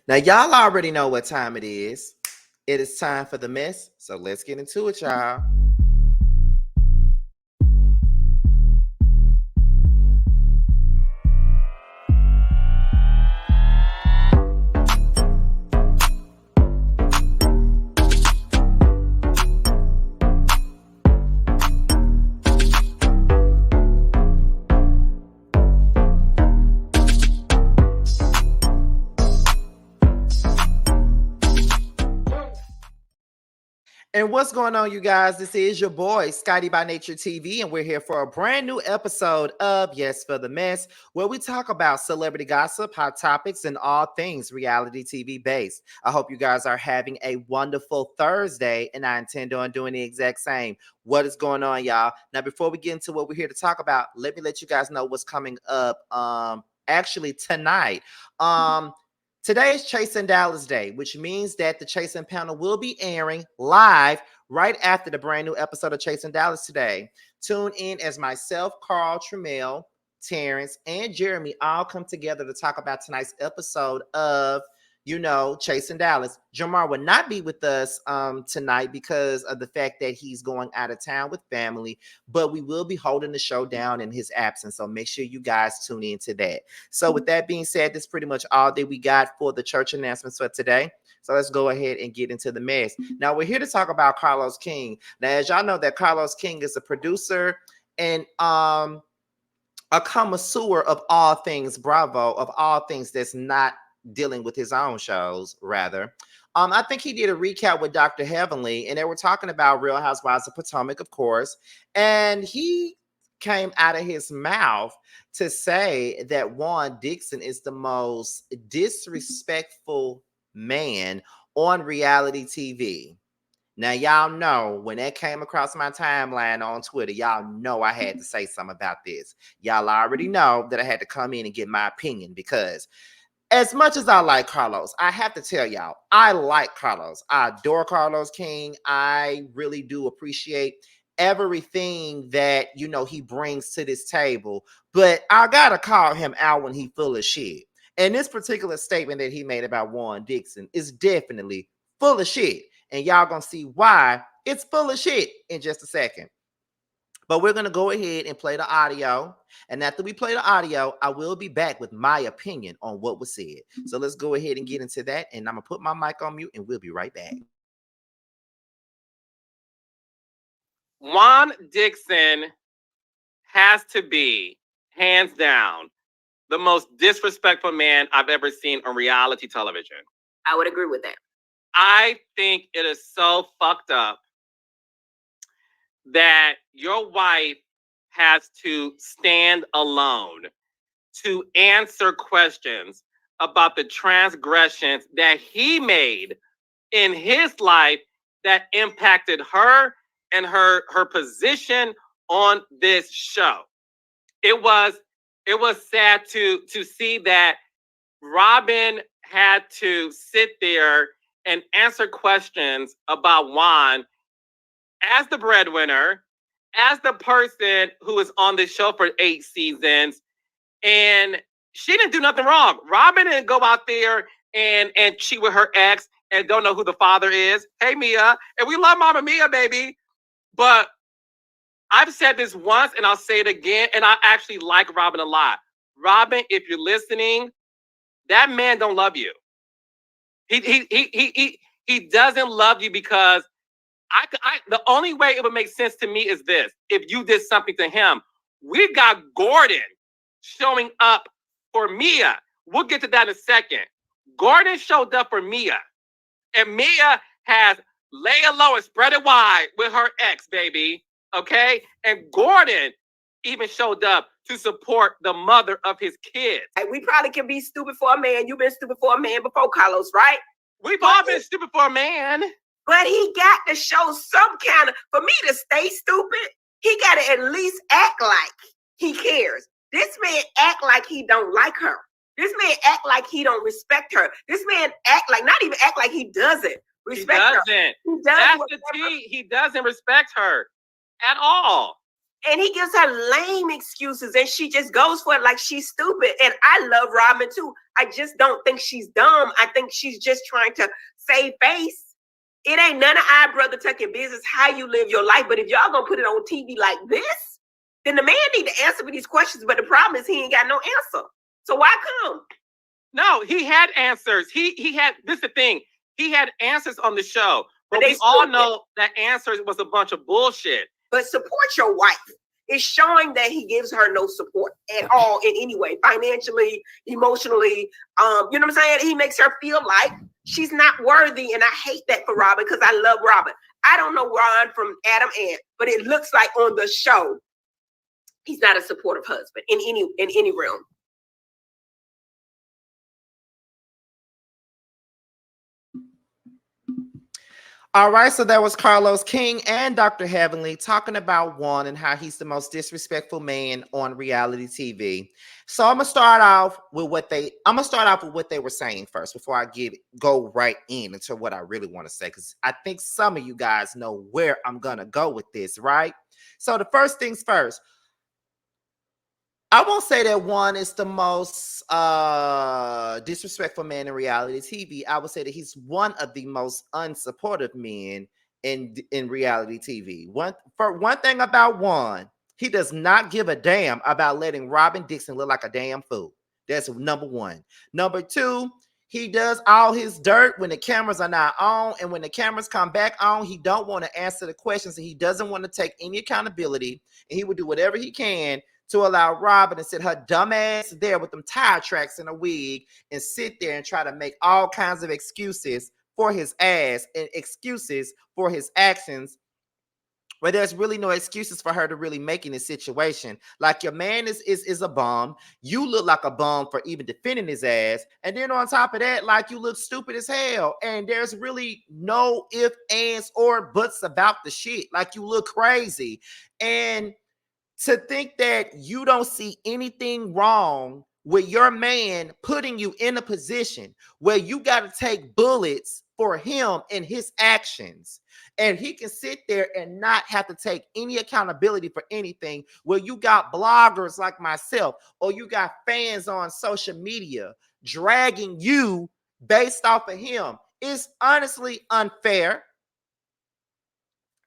Now, y'all already know what time it is. It is time for the mess. So let's get into it, y'all. And what's going on, you guys? This is your boy, Scotty by Nature TV, and we're here for a brand new episode of Yes for the Mess, where we talk about celebrity gossip, hot topics, and all things reality TV based. I hope you guys are having a wonderful Thursday, and I intend on doing the exact same. What is going on, y'all? Now, before we get into what we're here to talk about, let me let you guys know what's coming up. Actually, tonight. Today is Chasing Dallas Day, which means that the Chasing panel will be airing live right after the brand new episode of Chasing Dallas today. Tune in as myself, Carl, Tramiel, Terrence, and Jeremy all come together to talk about tonight's episode of Chasing Dallas. Jamar will not be with us tonight because of the fact that he's going out of town with family, but we will be holding the show down in his absence. So make sure you guys tune in to that. So with that being said, that's pretty much all that we got for the church announcements for today. So let's go ahead and get into the mess. Now we're here to talk about Carlos King. Now, as y'all know, that Carlos King is a producer and a connoisseur of all things Bravo, of all things that's not dealing with his own shows, rather. I think he did a recap with Dr. Heavenly, and they were talking about Real Housewives of Potomac, of course, and he came out of his mouth to say that Juan Dixon is the most disrespectful man on reality TV. Now, y'all know when that came across my timeline on Twitter, y'all know I had to say something about this. Y'all already know that I had to come in and get my opinion because as much as I like Carlos, I have to tell y'all, I like Carlos. I adore Carlos King. I really do appreciate everything that, he brings to this table. But I got to call him out when he full of shit. And this particular statement that he made about Juan Dixon is definitely full of shit. And y'all going to see why it's full of shit in just a second. But we're going to go ahead and play the audio. And after we play the audio, I will be back with my opinion on what was said. So let's go ahead and get into that. And I'm going to put my mic on mute and we'll be right back. Juan Dixon has to be, hands down, the most disrespectful man I've ever seen on reality television. I would agree with that. I think it is so fucked up that your wife has to stand alone to answer questions about the transgressions that he made in his life that impacted her and her position on this show. It was sad to see that Robin had to sit there and answer questions about Juan as the breadwinner, as the person who is on the show for 8 seasons, and she didn't do nothing wrong. Robin didn't go out there and cheat with her ex and don't know who the father is. Hey, Mia. And we love Mama Mia, baby. But I've said this once and I'll say it again, and I actually like Robin a lot. Robin, if you're listening, that man don't love you. He doesn't love you because the only way it would make sense to me is this. If you did something to him, we got Gordon showing up for Mia. We'll get to that in a second. Gordon showed up for Mia. And Mia has lay it low and spread it wide with her ex, baby. Okay? And Gordon even showed up to support the mother of his kids. Hey, we probably can be stupid for a man. You've been stupid for a man before, Carlos, right? We've all been stupid for a man. But he got to show some kind of, for me to stay stupid, he got to at least act like he cares. This man act like he don't like her. This man act like he don't respect her. This man not even act like he doesn't respect her. He doesn't. That's the T. He doesn't respect her at all. And he gives her lame excuses and she just goes for it like she's stupid. And I love Robin too. I just don't think she's dumb. I think she's just trying to save face. It ain't none of our brother tucking business how you live your life. But if y'all gonna put it on TV like this, then the man need to answer for these questions. But the problem is he ain't got no answer. So why come? No, he had answers. He had, this is the thing. He had answers on the show. But we all know that answers was a bunch of bullshit. But support your wife. It's showing that he gives her no support at all in any way, financially, emotionally. You know what I'm saying? He makes her feel like she's not worthy. And I hate that for Robin because I love Robin. I don't know Ron from Adam Ant, but it looks like on the show, he's not a supportive husband in any realm. All right, so that was Carlos King and Dr. Heavenly talking about Juan and how he's the most disrespectful man on reality TV. So I'm gonna start off with what they were saying first before I go right into what I really want to say, because I think some of you guys know where I'm gonna go with this, right? So the first things first. I won't say that Juan is the most disrespectful man in reality TV. I would say that he's one of the most unsupportive men in reality TV. One thing about Juan, he does not give a damn about letting Robin Dixon look like a damn fool. That's number one. Number two, he does all his dirt when the cameras are not on, and when the cameras come back on, he don't want to answer the questions, and he doesn't want to take any accountability, and he will do whatever he can to allow Robin to sit her dumb ass there with them tire tracks and a wig and sit there and try to make all kinds of excuses for his ass and excuses for his actions, where there's really no excuses for her to really make in this situation. Like, your man is a bum. You look like a bum for even defending his ass. And then on top of that, like, you look stupid as hell. And there's really no ifs, ands, or buts about the shit. Like, you look crazy. And to think that you don't see anything wrong with your man putting you in a position where you got to take bullets for him and his actions, and he can sit there and not have to take any accountability for anything, where you got bloggers like myself or you got fans on social media dragging you based off of him, is honestly unfair.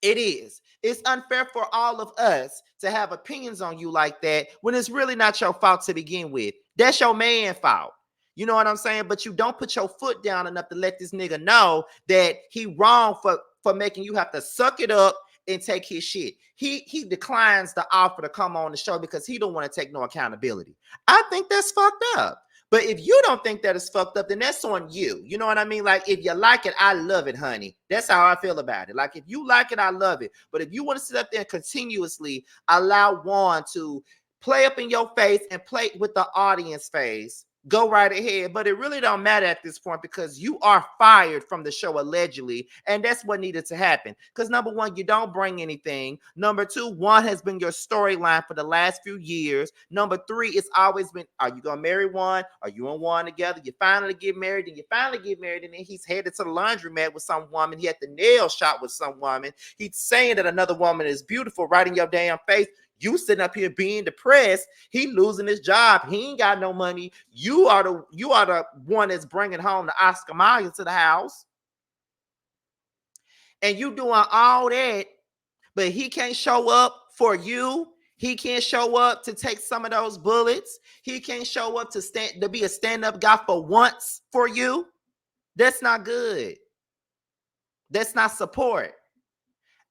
It is. It's unfair for all of us to have opinions on you like that when it's really not your fault to begin with. That's your man's fault. You know what I'm saying? But you don't put your foot down enough to let this nigga know that he wrong for making you have to suck it up and take his shit. He declines the offer to come on the show because he don't want to take no accountability. I think that's fucked up. But if you don't think that is fucked up, then that's on you. You know what I mean? Like, if you like it, I love it, honey. That's how I feel about it. Like, if you like it, I love it. But if you want to sit up there and continuously allow Juan to play up in your face and play with the audience face, go right ahead. But it really don't matter at this point, because you are fired from the show allegedly, and that's what needed to happen. Because number one, you don't bring anything. Number two, Juan has been your storyline for the last few years. Number three, it's always been, are you gonna marry Juan? Are you and Juan together? You finally get married, and then he's headed to the laundromat with some woman. He had the nail shot with some woman. He's saying that another woman is beautiful right in your damn face. You sitting up here being depressed. He losing his job. He ain't got no money. You are the one that's bringing home the Oscar Mayer to the house, and you doing all that, but he can't show up for you. He can't show up to take some of those bullets. He can't show up to be a stand-up guy for once for you. That's not good. That's not support.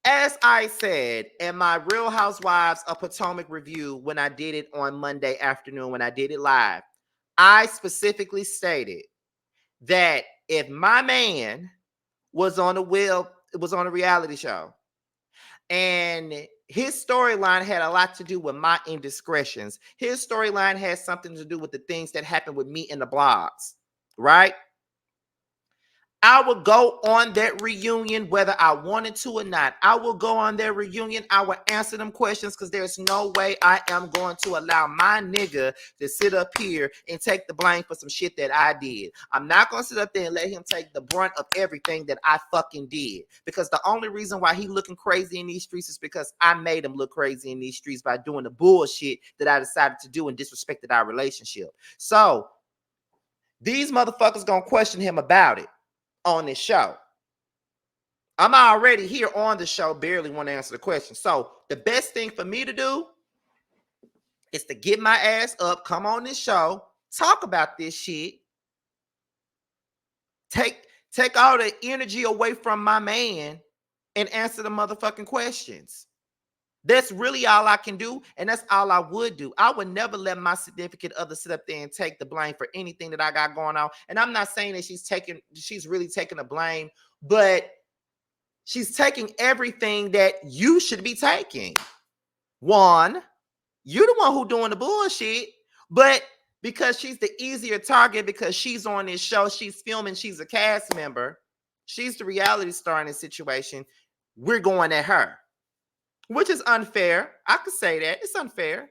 As I said in my Real Housewives of Potomac review when I did it on Monday afternoon, when I did it live, I specifically stated that if my man was on a reality show, and his storyline had a lot to do with my indiscretions, his storyline has something to do with the things that happened with me in the blogs, right? I would go on that reunion whether I wanted to or not. I will go on that reunion. I will answer them questions because there's no way I am going to allow my nigga to sit up here and take the blame for some shit that I did. I'm not going to sit up there and let him take the brunt of everything that I fucking did. Because the only reason why he looking crazy in these streets is because I made him look crazy in these streets by doing the bullshit that I decided to do and disrespected our relationship. So these motherfuckers gonna question him about it on this show. I'm already here on the show, barely want to answer the question. So the best thing for me to do is to get my ass up, come on this show, talk about this shit, take all the energy away from my man and answer the motherfucking questions. That's really all I can do, and that's all I would do. I would never let my significant other sit up there and take the blame for anything that I got going on. And I'm not saying that she's really taking the blame, but she's taking everything that you should be taking. One, you're the one who doing the bullshit, but because she's the easier target, because she's on this show, she's filming, she's a cast member, she's the reality star in this situation, we're going at her. Which is unfair. I could say that. It's unfair.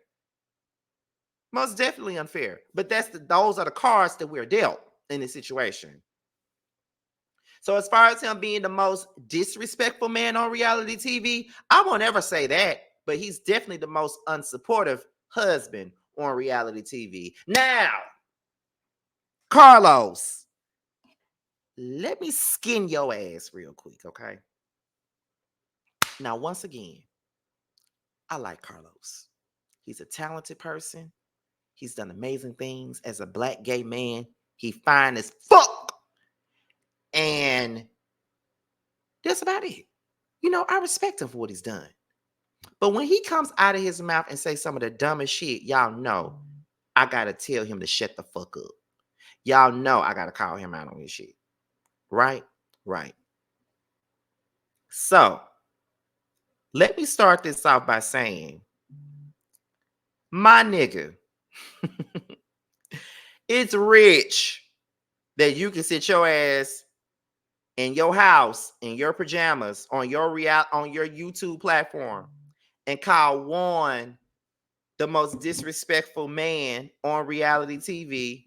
Most definitely unfair. But those are the cards that we're dealt in this situation. So as far as him being the most disrespectful man on reality TV, I won't ever say that. But he's definitely the most unsupportive husband on reality TV. Now, Carlos, let me skin your ass real quick, okay? Now, once again, I like Carlos. He's a talented person. He's done amazing things as a black gay man. He fine as fuck. And that's about it. You know, I respect him for what he's done. But when he comes out of his mouth and say some of the dumbest shit, y'all know I got to tell him to shut the fuck up. Y'all know I got to call him out on his shit. Right? Right. So, let me start this off by saying, my nigga, it's rich that you can sit your ass in your house, in your pajamas, on your YouTube platform, and call Juan the most disrespectful man on reality TV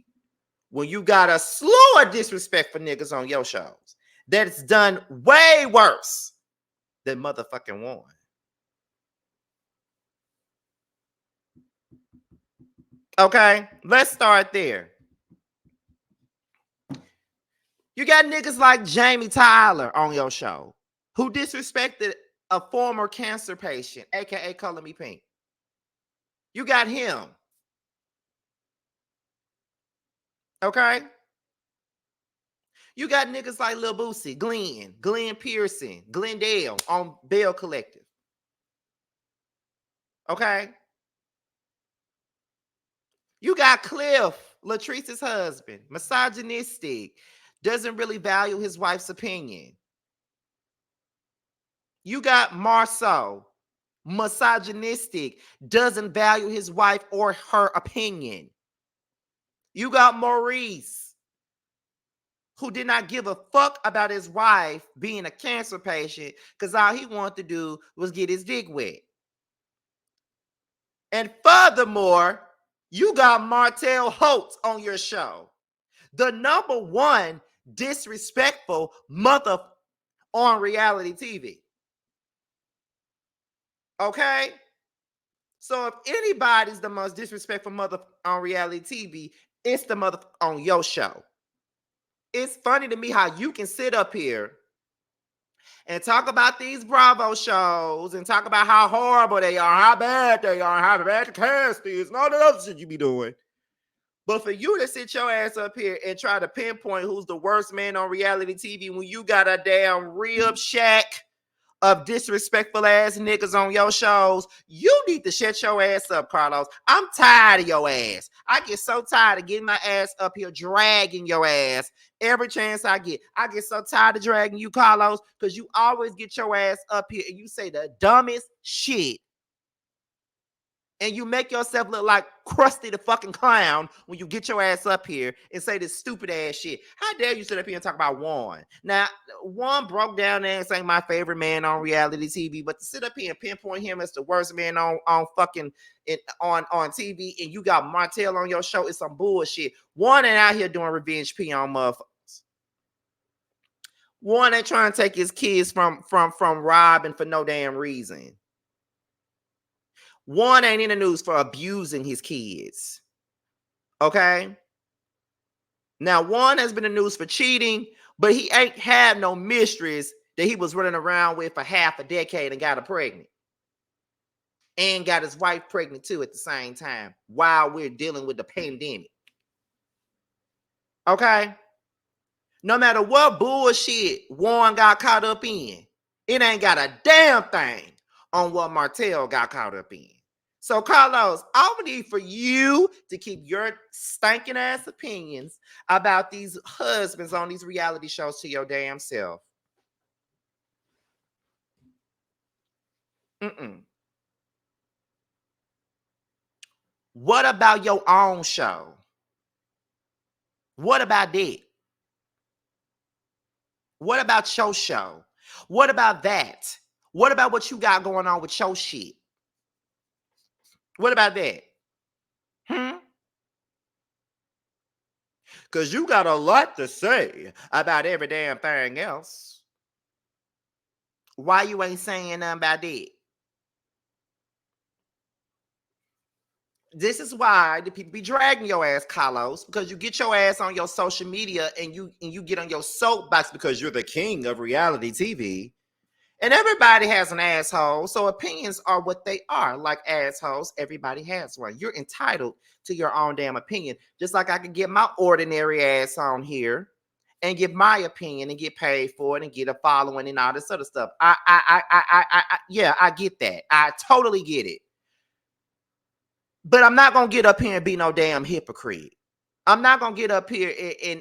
when you got a slew of disrespectful niggas on your shows that's done way worse than motherfucking Juan. Okay, let's start there. You got niggas like Jamie Tyler on your show who disrespected a former cancer patient, aka Color Me Pink. You got him. Okay? You got niggas like Lil Boosie, Glenn Pearson, Glendale on Bell Collective. Okay? You got Cliff, Latrice's husband, misogynistic, doesn't really value his wife's opinion. You got Marceau, misogynistic, doesn't value his wife or her opinion. You got Maurice, who did not give a fuck about his wife being a cancer patient because all he wanted to do was get his dick wet. And furthermore, you got Martel Holtz on your show, the number one disrespectful mother on reality TV. Okay? So if anybody's the most disrespectful mother on reality TV, it's the mother on your show. It's funny to me how you can sit up here and talk about these Bravo shows and talk about how horrible they are, how bad they are, how bad the cast is, and all that other shit you be doing. But for you to sit your ass up here and try to pinpoint who's the worst man on reality TV when you got a damn rib shack of disrespectful ass niggas on your shows, you need to shut your ass up, Carlos. I'm tired of your ass. I get so tired of getting my ass up here, dragging your ass every chance I get. I get so tired of dragging you, Carlos, because you always get your ass up here and you say the dumbest shit. and you make yourself look like Krusty the fucking Clown when you get your ass up here and say this stupid ass shit. How dare you sit up here and talk about Juan? Now, Juan broke down there and saying my favorite man on reality TV, but to sit up here and pinpoint him as the worst man on fucking on TV, and you got Martel on your show, it's some bullshit. Juan ain't out here doing revenge P on motherfuckers. Juan ain't trying to take his kids from robbing for no damn reason. Juan ain't in the news for abusing his kids. Okay? Now, Juan has been in the news for cheating, but he ain't had no mistress that he was running around with for half a decade and got her pregnant. And got his wife pregnant too at the same time while we're dealing with the pandemic. Okay? No matter what bullshit Juan got caught up in, it ain't got a damn thing on what Martel got caught up in. So, Carlos, I would need for you to keep your stinking ass opinions about these husbands on these reality shows to your damn self. What about your own show? What about that? What about your show? What about that? What about what you got going on with your shit? What about that? Because you got a lot to say about every damn thing else. Why you ain't saying nothing about that? This is why the people be dragging your ass, Carlos, because you get your ass on your social media and you get on your soapbox because you're the king of reality TV. And everybody has an asshole, so opinions are what they are. Like assholes, everybody has one. You're entitled to your own damn opinion. Just like I can get my ordinary ass on here and give my opinion and get paid for it and get a following and all this other stuff. Yeah, I get that. I totally get it. But I'm not gonna get up here and be no damn hypocrite. I'm not gonna get up here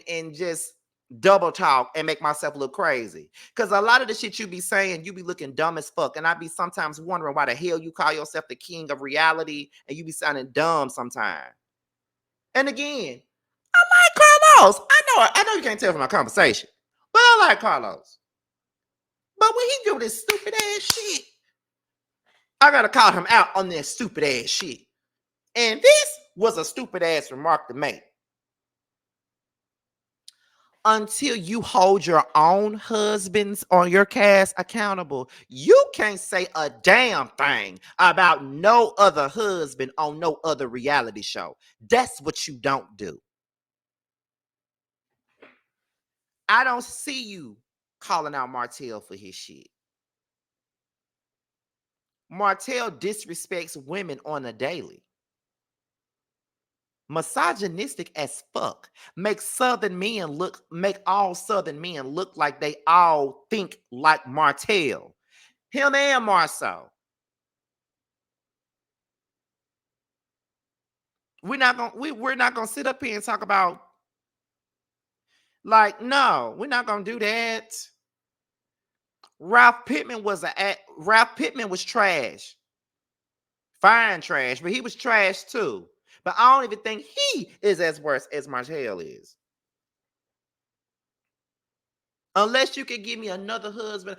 and just double talk and make myself look crazy. Because a lot of the shit you be saying, you be looking dumb as fuck. And I be sometimes wondering why the hell you call yourself the king of reality and you be sounding dumb sometimes. And again, I like Carlos. I know you can't tell from my conversation, but I like Carlos. But when he do this stupid ass shit, I gotta call him out on this stupid ass shit. And this was a stupid ass remark to make. Until you hold your own husbands on your cast accountable, you can't say a damn thing about no other husband on no other reality show. That's what you don't do. I don't see you calling out Martel for his shit. Martel disrespects women on a daily. Misogynistic as fuck. Make all Southern men look like they all think like Martel. Him and Marceau. We're not gonna sit up here and talk about like, no, we're not gonna do that. Ralph Pittman was trash. Fine trash, but he was trash too. But I don't even think he is as worse as Martel is. Unless you can give me another husband.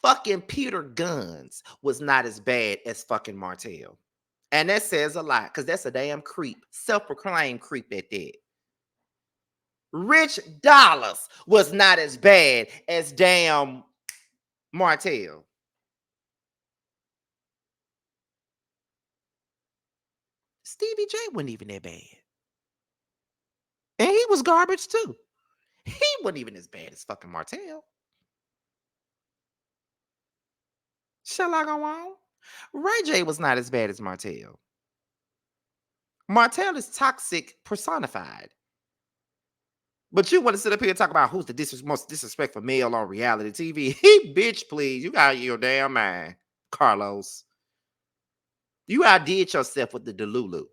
Fucking Peter Guns was not as bad as fucking Martel. And that says a lot, because that's a damn creep. Self-proclaimed creep at that. Rich Dollars was not as bad as damn Martel. Stevie J wasn't even that bad. And he was garbage too. He wasn't even as bad as fucking Martel. Shall I go on? Ray J was not as bad as Martel. Martel is toxic personified. But you want to sit up here and talk about who's the most disrespectful male on reality TV? Bitch, please. You got your damn mind, Carlos. You outdid yourself with the Delulu.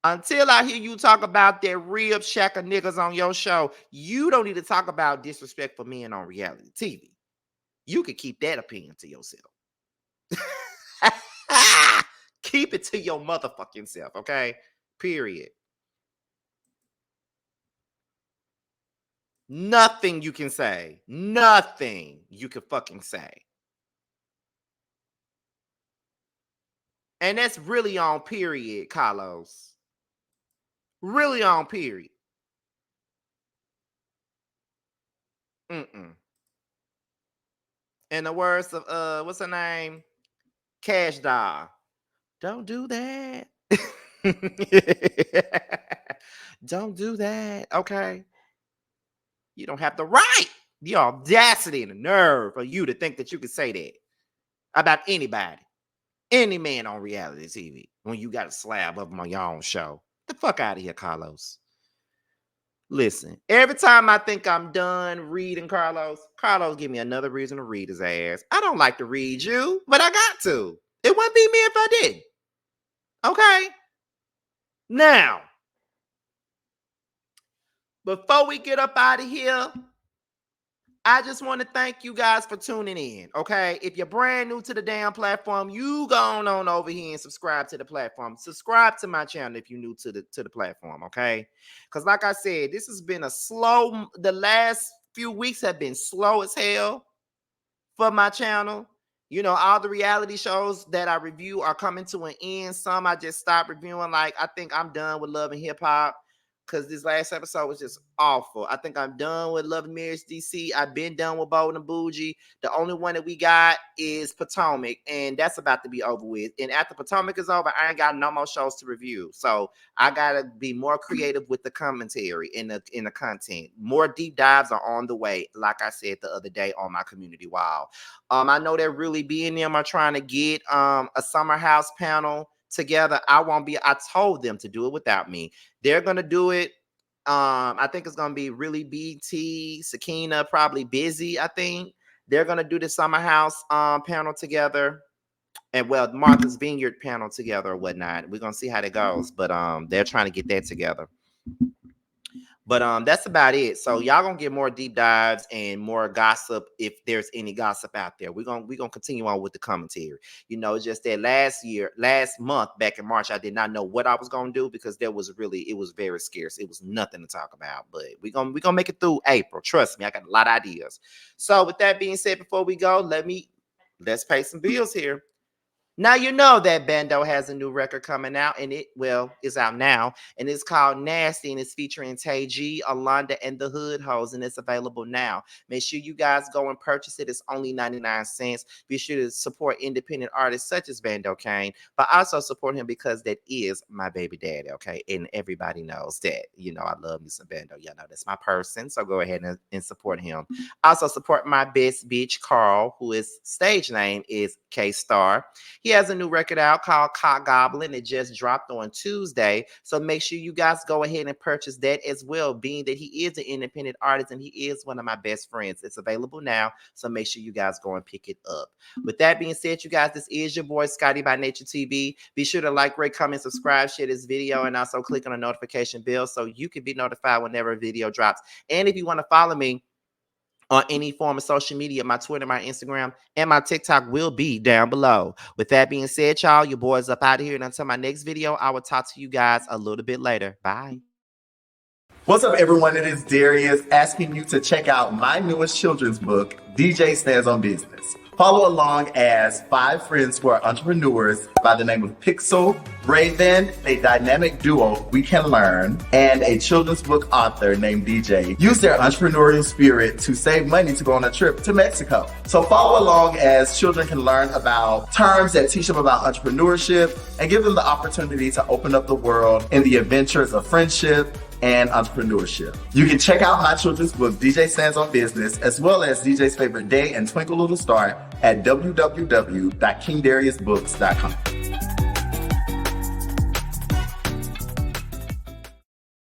Until I hear you talk about that rib shack of niggas on your show, you don't need to talk about disrespectful men on reality TV. You can keep that opinion to yourself. Keep it to your motherfucking self, okay? Period. Nothing you can say. Nothing you can fucking say. And that's really on period, Carlos. Really on period. In the words of what's her name? Cash Doll. Don't do that. Don't do that. Okay. You don't have the right, the audacity and the nerve for you to think that you can say that about anybody, any man on reality TV when you got a slab of them on your own show. Get the fuck out of here, Carlos. Listen, every time I think I'm done reading Carlos give me another reason to read his ass. I don't like to read you, but I got to. It wouldn't be me if I didn't. Okay? Now, before we get up out of here, I just want to thank you guys for tuning in, okay? If you're brand new to the damn platform, you go on over here and subscribe to the platform. Subscribe to my channel if you're new to the platform, okay? Because like I said, this has been the last few weeks have been slow as hell for my channel. You know, all the reality shows that I review are coming to an end. Some I just stopped reviewing. Like, I think I'm done with Love and Hip Hop, because this last episode was just awful. I think I'm done with Love and Marriage DC. I've been done with Bold and Bougie. The only one that we got is Potomac, and that's about to be over with. And after Potomac is over, I ain't got no more shows to review. So I gotta be more creative with the commentary and the content. More deep dives are on the way, like I said the other day on my community wall. I know that Really Being Them are trying to get a Summer House panel together. I told them to do it without me. They're gonna do it. I think it's gonna be Really BT, Sakina, probably Busy. I think they're gonna do the Summer House panel together, and well, Martha's Vineyard panel together or whatnot. We're gonna see how that goes, but they're trying to get that together. But that's about it. So y'all gonna get more deep dives and more gossip if there's any gossip out there. We're gonna continue on with the commentary. You know, just that last month back in March, I did not know what I was gonna do because it was very scarce. It was nothing to talk about. But we're gonna make it through April. Trust me, I got a lot of ideas. So with that being said, before we go, let's pay some bills here. Now you know that Bando has a new record coming out, and it's out now, and it's called Nasty, and it's featuring Tay G, Alonda, and the Hood Hoes, and it's available now. Make sure you guys go and purchase it. It's only 99 cents. Be sure to support independent artists such as Bando Kane, but also support him because that is my baby daddy, okay? And everybody knows that. You know, I love me some Bando. Y'all know that's my person, so go ahead and support him. Also support my best bitch, Carl, who his stage name is K-Star. He has a new record out called Cock Goblin. It just dropped on Tuesday. So make sure you guys go ahead and purchase that as well, being that he is an independent artist and he is one of my best friends. It's available now. So make sure you guys go and pick it up. With that being said, you guys, this is your boy Scotty by Nature TV. Be sure to like, rate, comment, subscribe, share this video, and also click on the notification bell so you can be notified whenever a video drops. And if you want to follow me on any form of social media, my Twitter, my Instagram, and my TikTok will be down below. With that being said, y'all, your boy's up out of here. And until my next video, I will talk to you guys a little bit later. Bye. What's up, everyone? It is Darius asking you to check out my newest children's book, DJ Stands on Business. Follow along as 5 friends who are entrepreneurs by the name of Pixel, Raven, a dynamic duo we can learn, and a children's book author named DJ use their entrepreneurial spirit to save money to go on a trip to Mexico. So follow along as children can learn about terms that teach them about entrepreneurship and give them the opportunity to open up the world in the adventures of friendship and entrepreneurship. You can check out my children's book, DJ Stands on Business, as well as DJ's Favorite Day and Twinkle Little Star at www.kingdariusbooks.com.